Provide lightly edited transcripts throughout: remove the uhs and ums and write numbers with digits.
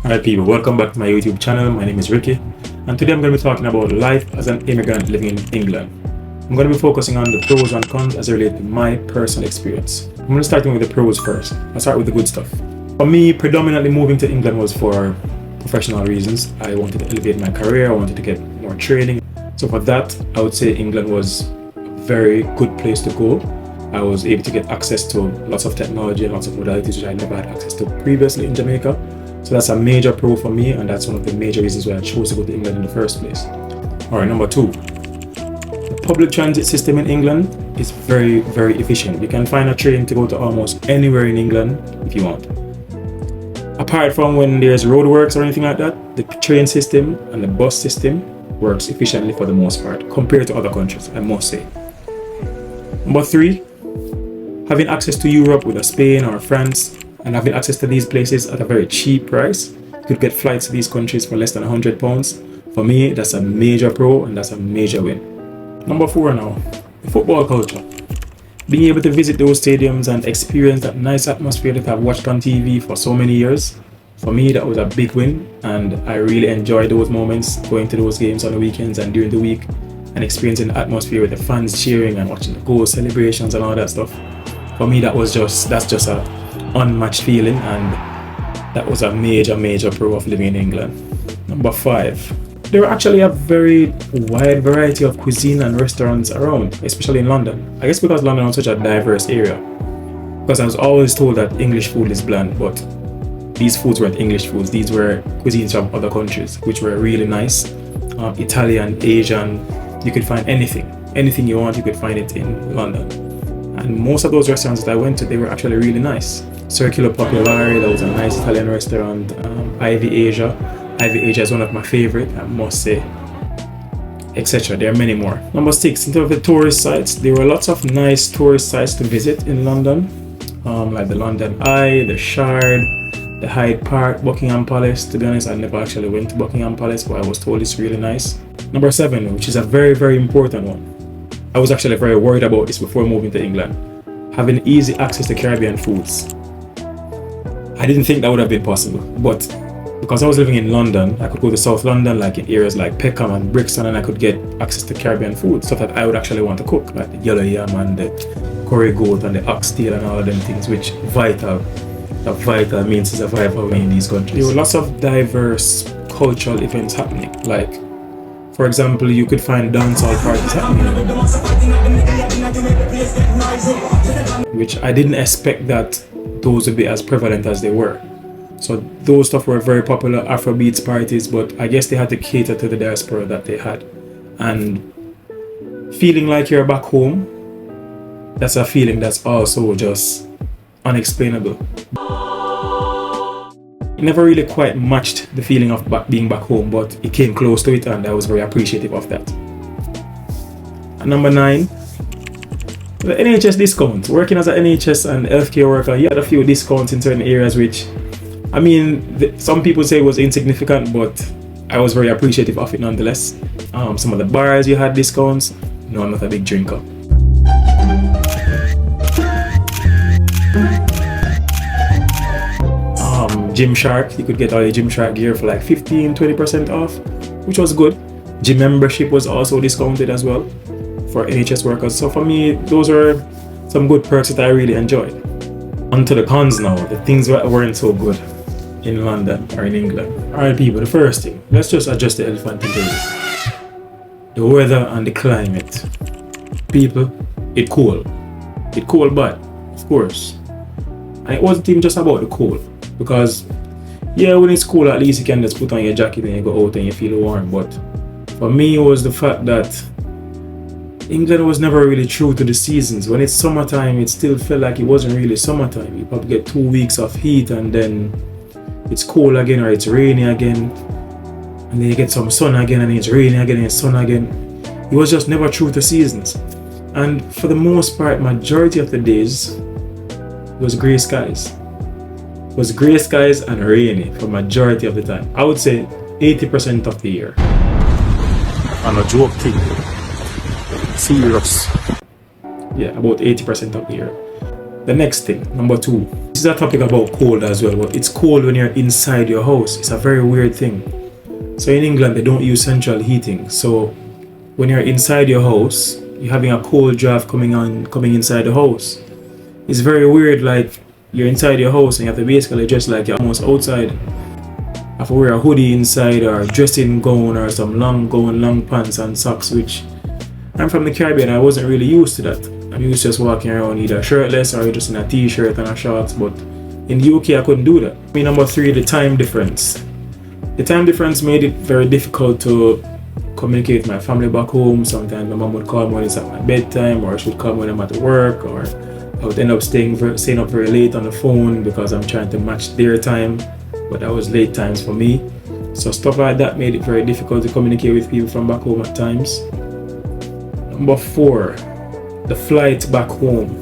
Alright people, welcome back to my YouTube channel. My name is Ricky and today I'm going to be talking about life as an immigrant living in England. I'm going to be focusing on the pros and cons as it relates to my personal experience. I'm going to start with the pros first. I'll start with the good stuff. For me, predominantly moving to England was for professional reasons. I wanted to elevate my career, I wanted to get more training. So for that, I would say England was a very good place to go. I was able to get access to lots of technology and lots of modalities which I never had access to previously in Jamaica. So that's a major pro for me, and that's one of the major reasons why I chose to go to England in the first place. Alright, number two. The public transit system in England is very, very efficient. You can find a train to go to almost anywhere in England if you want. Apart from when there's roadworks or anything like that, the train system and the bus system works efficiently for the most part, compared to other countries, I must say. Number three, having access to Europe, whether Spain or France, and having access to these places at a very cheap price. You could get flights to these countries for less than £100. For me, that's a major pro and that's a major win. Number four now, the football culture. Being able to visit those stadiums and experience that nice atmosphere that I've watched on TV for so many years, for me that was a big win, and I really enjoy those moments, going to those games on the weekends and during the week and experiencing the atmosphere with the fans cheering and watching the goal celebrations and all that stuff. For me, that's just a unmatched feeling, and that was a major pro of living in England. Number five, there are actually a very wide variety of cuisine and restaurants around, especially in London. I guess because London is such a diverse area. Because I was always told that English food is bland, but these foods weren't English foods. These were cuisines from other countries, which were really nice. Italian, Asian, you could find anything you want, you could find it in London. And most of those restaurants that I went to, they were actually really nice. Circular Popolare, that was a nice Italian restaurant. Ivy Asia is one of my favorite, I must say, etc. There are many more. Number six, in terms of the tourist sites, there were lots of nice tourist sites to visit in London, like the London Eye, the Shard, the Hyde Park, Buckingham Palace. To be honest, I never actually went to Buckingham Palace, but I was told it's really nice. Number seven, which is a very important one. I was actually very worried about this before moving to England. Having easy access to Caribbean foods. I didn't think that would have been possible, but because I was living in London, I could go to South London, like in areas like Peckham and Brixton, and I could get access to Caribbean food, stuff that I would actually want to cook, like the yellow yam and the curry goat and the oxtail and all of them things, which vital means to survive in these countries. There were lots of diverse cultural events happening, like, for example, you could find dancehall parties happening, which I didn't expect that those would be as prevalent as they were. So those stuff were very popular Afrobeats parties, but I guess they had to cater to the diaspora that they had. And feeling like you're back home, that's a feeling that's also just unexplainable. It never really quite matched the feeling of being back home, but it came close to it, and I was very appreciative of that. And number nine, the NHS discounts. Working as an NHS and healthcare worker, you had a few discounts in certain areas, which, I mean, some people say it was insignificant, but I was very appreciative of it nonetheless. Some of the bars you had discounts. No, I'm not a big drinker. Gymshark, you could get all your Gymshark gear for like 15-20% off, which was good. Gym membership was also discounted as well for NHS workers. So for me, those were some good perks that I really enjoyed. On to the cons now, the things that weren't so good in London or in England. Alright people, the first thing, let's just adjust the elephant in the room. The weather and the climate. People, it's cold bad, of course. And it wasn't even just about the cold. Because, yeah, when it's cool, at least you can just put on your jacket and you go out and you feel warm. But for me, it was the fact that England was never really true to the seasons. When it's summertime, it still felt like it wasn't really summertime. You probably get 2 weeks of heat and then it's cold again or it's rainy again. And then you get some sun again and it's rainy again and it's sun again. It was just never true to seasons. And for the most part, majority of the days was grey skies. It was grey skies and rainy for majority of the time. I would say 80% of the year. I'm a joke thing. Serious. Yeah, about 80% of the year. The next thing, number 2. This is a topic about cold as well, but it's cold when you're inside your house. It's a very weird thing. So in England, they don't use central heating. So when you're inside your house, you're having a cold draft coming inside the house. It's very weird, like you're inside your house and you have to basically dress like you're almost outside. You have to wear a hoodie inside or a dressing gown or some long gown, long pants and socks, which I'm from the Caribbean, I wasn't really used to that. I'm used to just walking around either shirtless or just in a t-shirt and a shorts, but in the UK I couldn't do that. Number 3, the time difference. The time difference made it very difficult to communicate with my family back home. Sometimes my mom would call me when it's at my bedtime, or she would call me when I'm at work, or I would end up staying up very late on the phone because I'm trying to match their time, but that was late times for me. So stuff like that made it very difficult to communicate with people from back home at times. Number 4, the flight back home.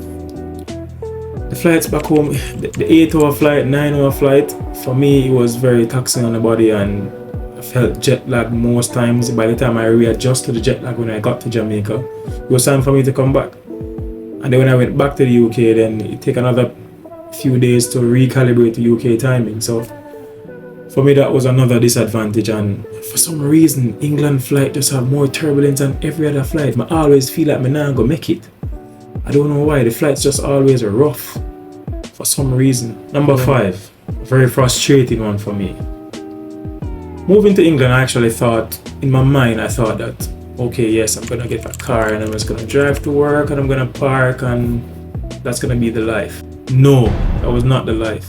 The flights back home, the 8-hour flight, 9-hour flight, for me it was very taxing on the body, and I felt jet lag most times. By the time I readjusted to the jet lag when I got to Jamaica, it was time for me to come back. And then when I went back to the UK, then it took another few days to recalibrate the UK timing. So for me that was another disadvantage, and for some reason England flight just have more turbulence than every other flight. I always feel like I'm not gonna make it. I don't know why, the flights just always are rough for some reason. Number 5, a very frustrating one for me. Moving to England, I actually thought, in my mind I thought that, okay, yes, I'm gonna get a car and I'm just gonna drive to work and I'm gonna park and that's gonna be the life. No, that was not the life.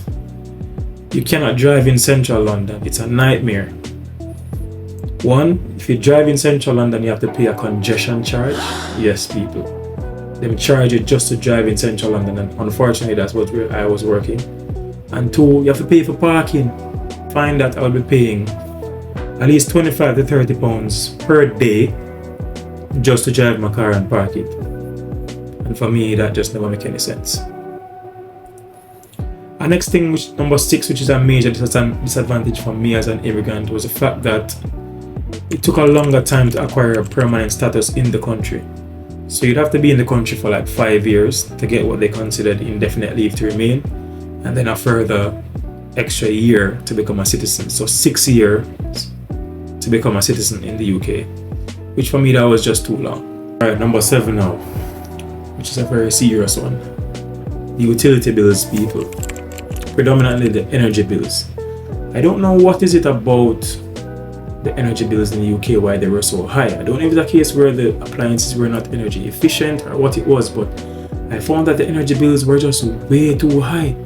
You cannot drive in central London, it's a nightmare. 1, if you drive in central London, you have to pay a congestion charge. Yes, people. They charge you just to drive in central London, and unfortunately that's what I was working. And 2, you have to pay for parking. Find that I'll be paying at least 25 to 30 pounds per day just to drive my car and park it. And for me, that just never make any sense. Our next thing, number 6, which is a major disadvantage for me as an immigrant, was the fact that it took a longer time to acquire a permanent status in the country. So you'd have to be in the country for like 5 years to get what they considered indefinite leave to remain, and then a further extra year to become a citizen. So 6 years to become a citizen in the UK, which for me that was just too long. Alright, number 7 now, which is a very serious one. The utility bills, people. Predominantly the energy bills. I don't know what is it about the energy bills in the UK, why they were so high. I don't know if it's a case where the appliances were not energy efficient or what it was, but I found that the energy bills were just way too high.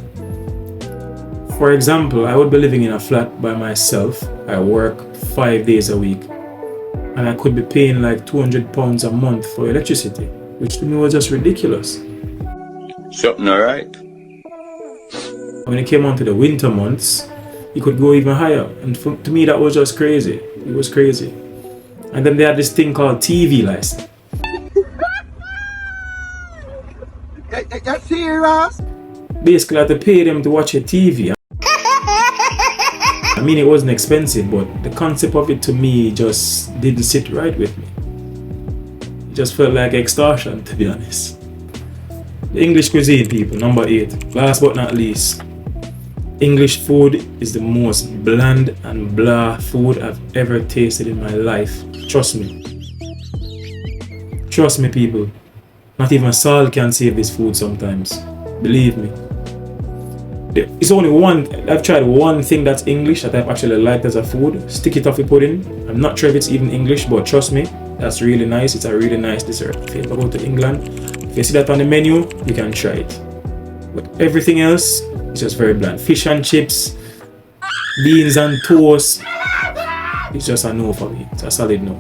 For example, I would be living in a flat by myself. I work 5 days a week and I could be paying like £200 a month for electricity, which to me was just ridiculous. Something alright. When it came on to the winter months, it could go even higher, and to me that was just crazy. It was crazy. And then they had this thing called TV license. You serious? Basically I had to pay them to watch your TV. I mean, it wasn't expensive, but the concept of it to me just didn't sit right with me. It just felt like extortion, to be honest. The English cuisine, people, number 8. Last but not least, English food is the most bland and blah food I've ever tasted in my life. Trust me. Trust me, people. Not even salt can save this food sometimes. Believe me. It's only I've tried one thing that's English that I've actually liked as a food. Sticky toffee pudding. I'm not sure if it's even English, but trust me, that's really nice. It's a really nice dessert. If you ever go to England, if you see that on the menu, you can try it. But everything else, it's just very bland. Fish and chips, beans and toast. It's just a no for me. It's a solid no.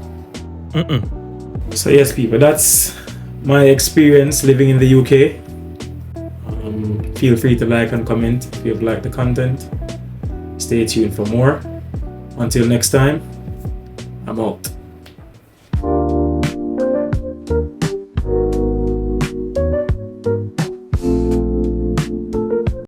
So yes, people, that's my experience living in the UK. Feel free to like and comment if you've liked the content. Stay tuned for more. Until next time, I'm out.